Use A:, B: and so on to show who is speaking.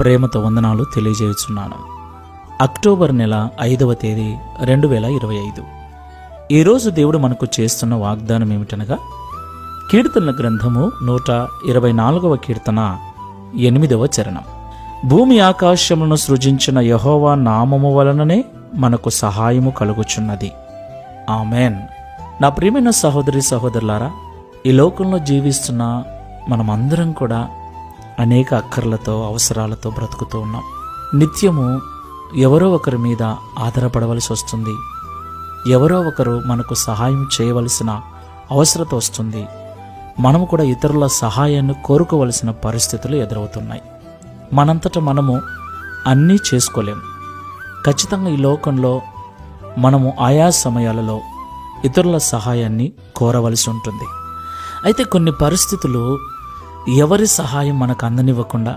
A: ప్రేమతో వందనాలు తెలియజేయుచున్నాను. అక్టోబర్ నెల 5వ తేదీ 2025. ఈరోజు దేవుడు మనకు చేస్తున్న వాగ్దానం ఏమిటనగా, కీర్తనల గ్రంథము 124వ కీర్తన 8వ చరణం. భూమి ఆకాశములను సృజించిన యెహోవా నామము వలననే మనకు సహాయము కలుగుచున్నది. ఆమెన్. నా ప్రియమైన సహోదరి సహోదరులారా, ఈ లోకంలో జీవిస్తున్న మనమందరం కూడా అనేక అక్కర్లతో, అవసరాలతో బ్రతుకుతూ ఉన్నాం. నిత్యము ఎవరో ఒకరి మీద ఆధారపడవలసి వస్తుంది. ఎవరో ఒకరు మనకు సహాయం చేయవలసిన అవసరత వస్తుంది. మనము కూడా ఇతరుల సహాయాన్ని కోరుకోవలసిన పరిస్థితులు ఎదురవుతున్నాయి. మనంతట మనము అన్నీ చేసుకోలేం. ఖచ్చితంగా ఈ లోకంలో మనము ఆయా సమయాలలో ఇతరుల సహాయాన్ని కోరవలసి ఉంటుంది. అయితే కొన్ని పరిస్థితులు ఎవరి సహాయం మనకు అందనివ్వకుండా